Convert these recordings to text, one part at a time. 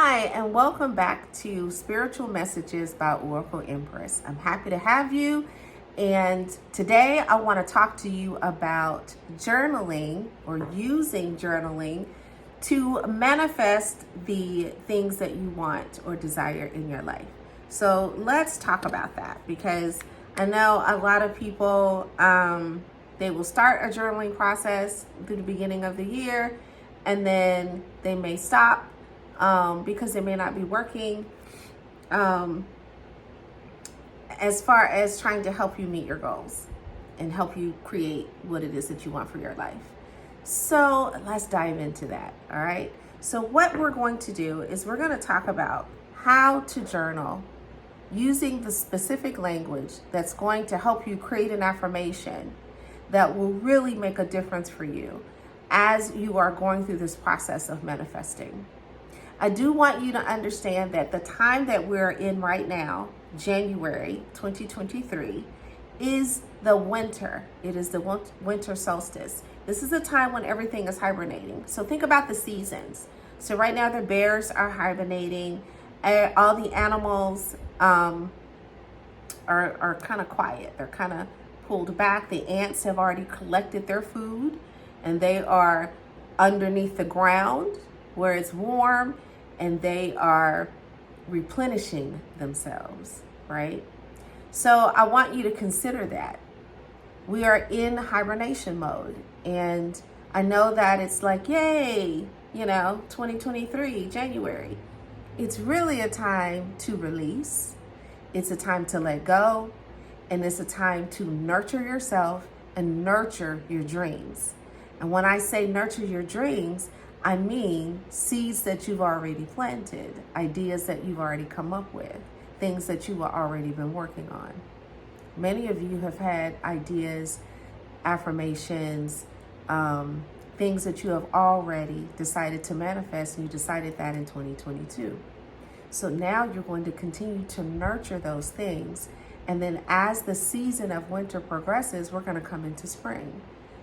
Hi, and welcome back to Spiritual Messages by Oracle Empress. I'm happy to have you. And today I want to talk to you about journaling or using journaling to manifest the things that you want or desire in your life. So let's talk about that, because I know a lot of people, they will start a journaling process through the beginning of the year, and then they may stop because it may not be working as far as trying to help you meet your goals and help you create what it is that you want for your life. So let's dive into that, all right? So what we're going to do is we're going to talk about how to journal using the specific language that's going to help you create an affirmation that will really make a difference for you as you are going through this process of manifesting. I do want you to understand that the time that we're in right now, January 2023, is the winter. It is the winter solstice. This is a time when everything is hibernating. So think about the seasons. So right now the bears are hibernating. All the animals are kind of quiet. They're kind of pulled back. The ants have already collected their food and they are underneath the ground where it's warm, and they are replenishing themselves, right? So I want you to consider that. We are in hibernation mode, and I know that it's like, yay, 2023, January. It's really a time to release. It's a time to let go, and it's a time to nurture yourself and nurture your dreams. And when I say nurture your dreams, I mean seeds that you've already planted, ideas that you've already come up with, things that you have already been working on. Many of you have had ideas, affirmations, things that you have already decided to manifest, and you decided that in 2022. So now you're going to continue to nurture those things. And then as the season of winter progresses, we're going to come into spring.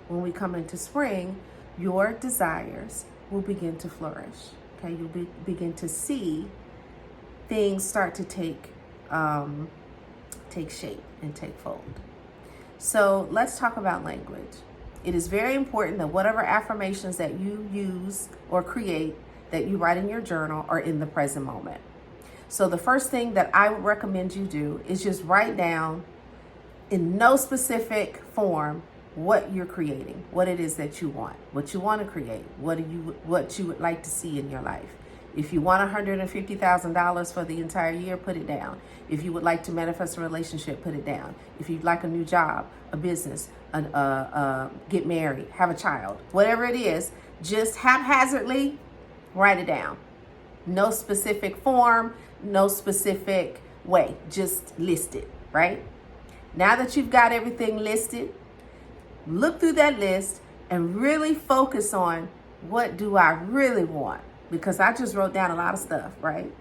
When we come into spring, your desires will begin to flourish. Okay, you'll begin to see things start to take shape and take fold. So let's talk about language. It is very important that whatever affirmations that you use or create, that you write in your journal, are in the present moment. So the first thing that I would recommend you do is just write down in no specific form what you're creating, what it is that you want to create, what you would like to see in your life. If you want $150,000 for the entire year, put it down. If you would like to manifest a relationship, put it down. If you'd like a new job, a business, get married, have a child, whatever it is, just haphazardly write it down. No specific form, no specific way, just list it, right? Now that you've got everything listed, look through that list and really focus on, what do I really want? Because I just wrote down a lot of stuff, right?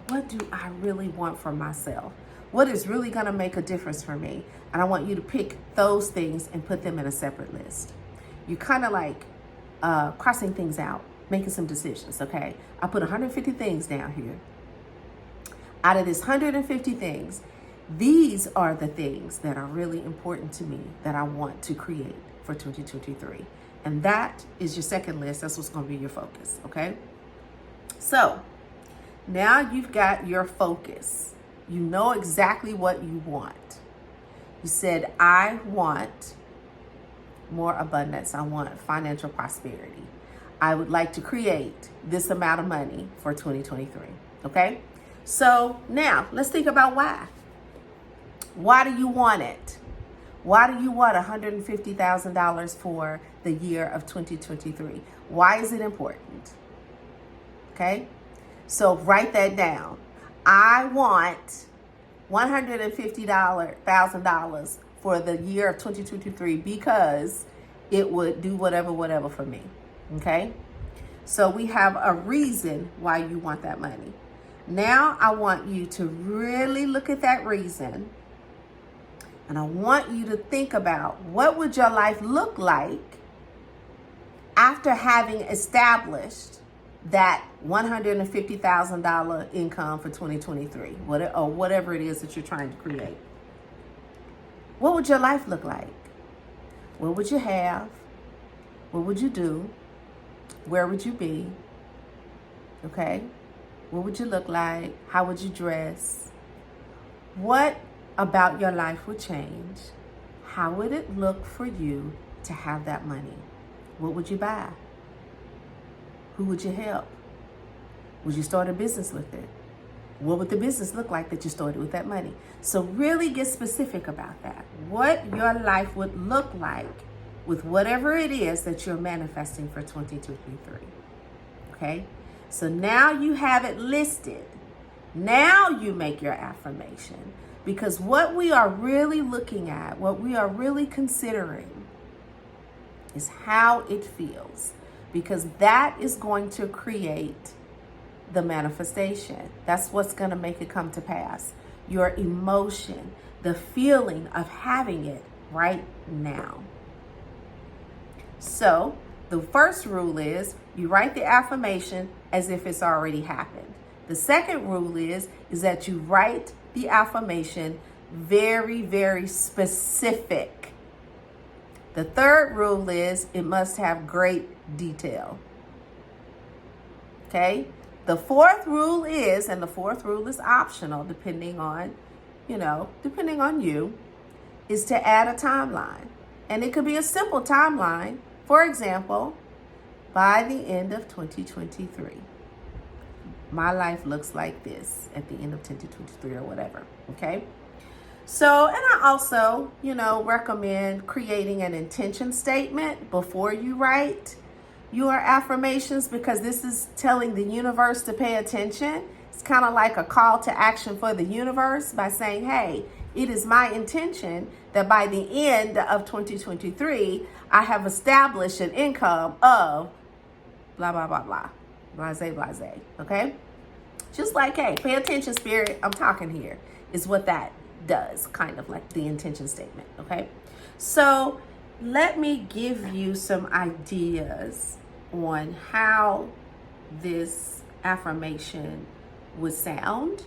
What do I really want for myself? What is really going to make a difference for me? And I want you to pick those things and put them in a separate list. You kind of like crossing things out, making some decisions, okay? I put 150 things down here. Out of this 150 things, these are the things that are really important to me that I want to create for 2023. And that is your second list. That's what's going to be your focus, okay? So now you've got your focus. You know exactly what you want. You said, I want more abundance. I want financial prosperity. I would like to create this amount of money for 2023, okay? So now let's think about why. Why do you want it? Why do you want $150,000 for the year of 2023? Why is it important? Okay, so write that down. I want $150,000 for the year of 2023 because it would do whatever for me. Okay, so we have a reason why you want that money. Now I want you to really look at that reason. And I want you to think about, what would your life look like after having established that $150,000 income for 2023, or whatever it is that you're trying to create? What would your life look like? What would you have? What would you do? Where would you be? Okay? What would you look like? How would you dress? What about your life would change? How would it look for you to have that money? What would you buy? Who would you help? Would you start a business with it? What would the business look like that you started with that money? So really get specific about that. What your life would look like with whatever it is that you're manifesting for 2023. Okay? So now you have it listed. Now you make your affirmation. Because what we are really looking at, what we are really considering is how it feels. Because that is going to create the manifestation. That's what's going to make it come to pass. Your emotion, the feeling of having it right now. So the first rule is you write the affirmation as if it's already happened. The second rule is that you write the affirmation very, very specific. The third rule is it must have great detail. Okay? The fourth rule is, and the fourth rule is optional depending on you, is to add a timeline. And it could be a simple timeline. For example, by the end of 2023, my life looks like this at the end of 2023 or whatever, okay? So, and I also, recommend creating an intention statement before you write your affirmations, because this is telling the universe to pay attention. It's kind of like a call to action for the universe by saying, hey, it is my intention that by the end of 2023, I have established an income of blah, blah, blah, blah, blase, blase, okay? Just like, hey, pay attention, spirit, I'm talking here, is what that does, kind of like the intention statement, okay? So let me give you some ideas on how this affirmation would sound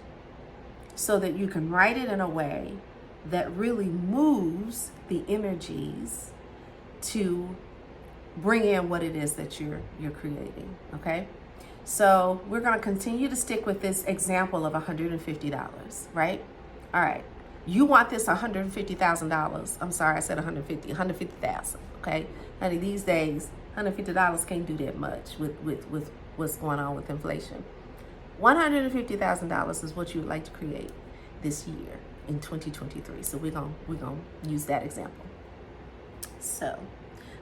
so that you can write it in a way that really moves the energies to bring in what it is that you're creating, okay? So we're going to continue to stick with this example of $150, right? All right. You want this $150,000. I'm sorry, I said 150,000, okay? Honey, these days, $150 can't do that much with what's going on with inflation. $150,000 is what you would like to create this year in 2023. So we're gonna use that example. So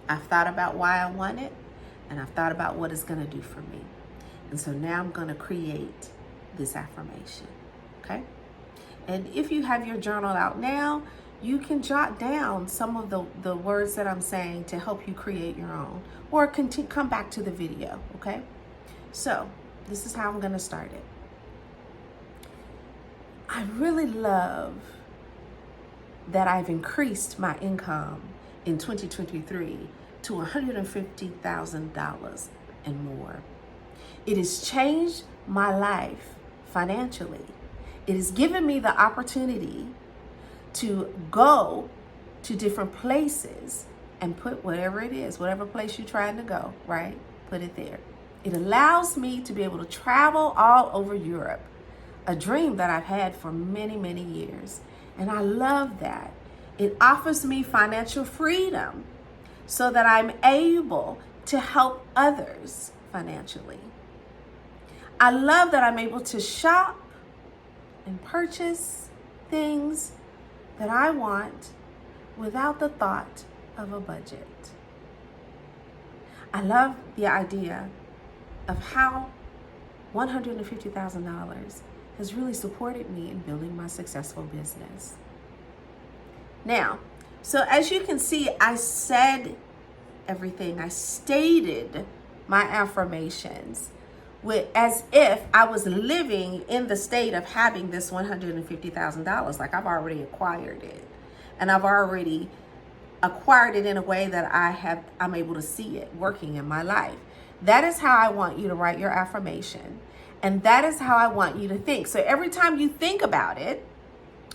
I've thought about why I want it, and I've thought about what it's gonna do for me. And so now I'm gonna create this affirmation, okay? And if you have your journal out now, you can jot down some of the words that I'm saying to help you create your own, or come back to the video, okay? So this is how I'm gonna start it. I really love that I've increased my income in 2023 to $150,000 and more. It has changed my life financially. It has given me the opportunity to go to different places and put whatever it is, whatever place you're trying to go, right? Put it there. It allows me to be able to travel all over Europe, a dream that I've had for many, many years. And I love that. It offers me financial freedom so that I'm able to help others financially. I love that I'm able to shop and purchase things that I want without the thought of a budget. I love the idea of how $150,000 has really supported me in building my successful business. Now, so as you can see, I said everything. I stated my affirmations as if I was living in the state of having this $150,000. Like I've already acquired it, and I've already acquired it in a way that I'm able to see it working in my life. That is how I want you to write your affirmation. And that is how I want you to think. So every time you think about it,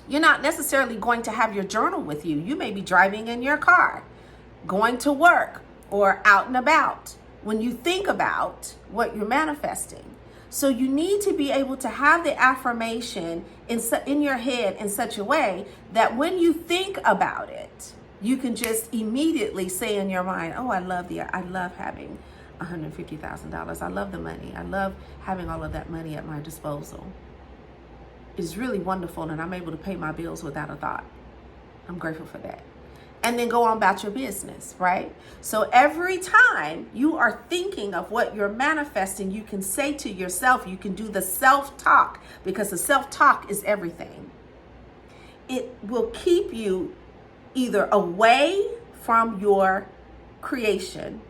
you're not necessarily going to have your journal with you. You may be driving in your car, going to work, or out and about when you think about what you're manifesting. So you need to be able to have the affirmation in your head in such a way that when you think about it, you can just immediately say in your mind, oh, I love having $150,000. I love the money. I love having all of that money at my disposal. It's really wonderful, and I'm able to pay my bills without a thought. I'm grateful for that. And then go on about your business, right? So every time you are thinking of what you're manifesting, you can say to yourself, you can do the self-talk, because the self-talk is everything. It will keep you either away from your creation,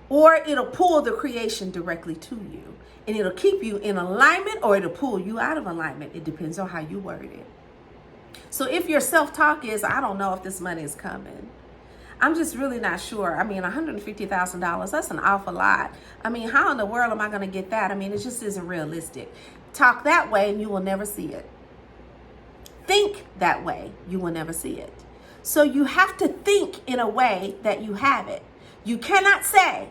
or it'll pull the creation directly to you. And it'll keep you in alignment, or it'll pull you out of alignment. It depends on how you word it. So if your self-talk is, I don't know if this money is coming, I'm just really not sure. I mean, $150,000, that's an awful lot. I mean, how in the world am I going to get that? I mean, it just isn't realistic. Talk that way and you will never see it. Think that way, you will never see it. So you have to think in a way that you have it. You cannot say,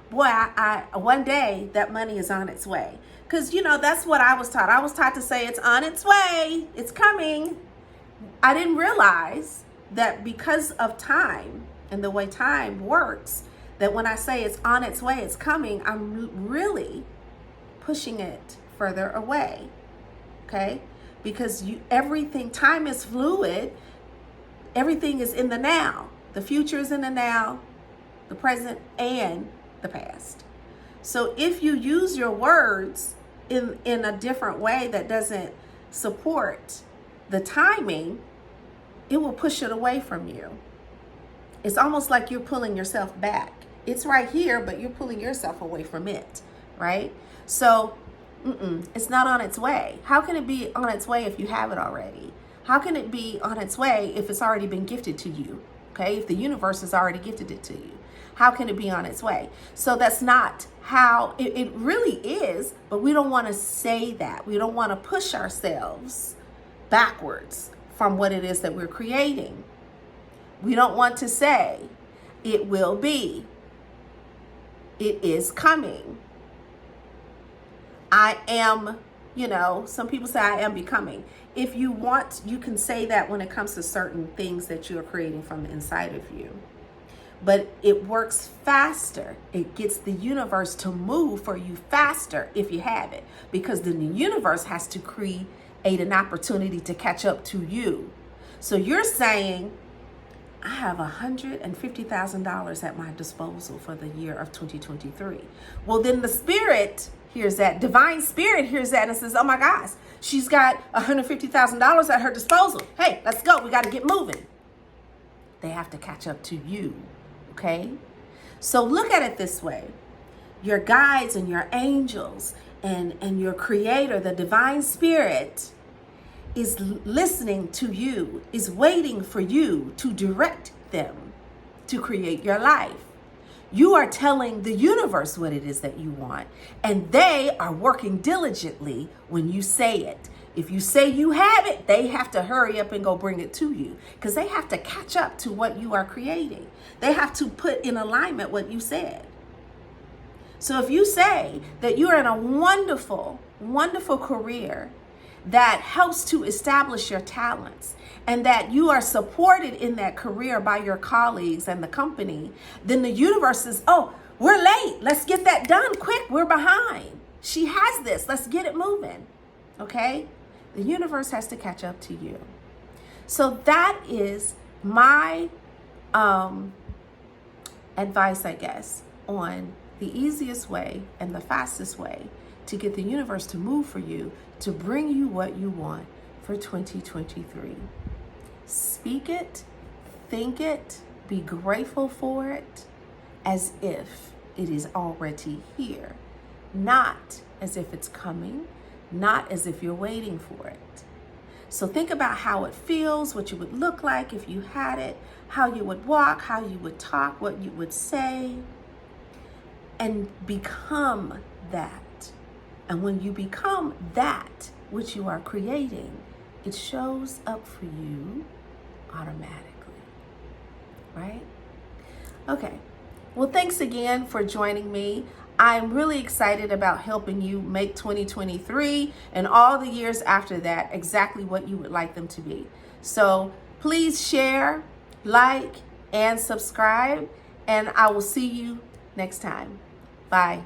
boy, I one day that money is on its way. Because, that's what I was taught. I was taught to say it's on its way. It's coming. I didn't realize that because of time and the way time works, that when I say it's on its way, it's coming, I'm really pushing it further away. Okay? Because time is fluid. Everything is in the now. The future is in the now, the present, and the past. So if you use your words in a different way that doesn't support the timing, it will push it away from you. It's almost like you're pulling yourself back. It's right here, but you're pulling yourself away from it, right? So it's not on its way. How can it be on its way if you have it already? How can it be on its way if it's already been gifted to you? Okay, if the universe has already gifted it to you, how can it be on its way? So that's not how it really is, but we don't want to say that. We don't want to push ourselves backwards from what it is that we're creating. We don't want to say, it will be. It is coming. I am, some people say I am becoming. If you want, you can say that when it comes to certain things that you're creating from the inside of you. But it works faster. It gets the universe to move for you faster if you have it. Because then the universe has to create an opportunity to catch up to you. So you're saying, I have $150,000 at my disposal for the year of 2023. Well, then the spirit hears that, divine spirit hears that and says, oh my gosh, she's got $150,000 at her disposal. Hey, let's go. We got to get moving. They have to catch up to you. Okay? So look at it this way. Your guides and your angels and your creator, the divine spirit, is listening to you, is waiting for you to direct them to create your life. You are telling the universe what it is that you want, and they are working diligently when you say it. If you say you have it, they have to hurry up and go bring it to you, because they have to catch up to what you are creating. They have to put in alignment what you said. So if you say that you're in a wonderful, wonderful career that helps to establish your talents, and that you are supported in that career by your colleagues and the company, then the universe says, oh, we're late. Let's get that done quick. We're behind. She has this. Let's get it moving. Okay? The universe has to catch up to you. So that is my advice, I guess, on the easiest way and the fastest way to get the universe to move for you, to bring you what you want for 2023. Speak it, think it, be grateful for it as if it is already here, not as if it's coming, not as if you're waiting for it. So think about how it feels, what you would look like if you had it, how you would walk, how you would talk, what you would say. and become that. And when you become that which you are creating, it shows up for you automatically, right? Okay. Well, thanks again for joining me. I'm really excited about helping you make 2023 and all the years after that exactly what you would like them to be. So please share, like, and subscribe, and I will see you next time. Bye.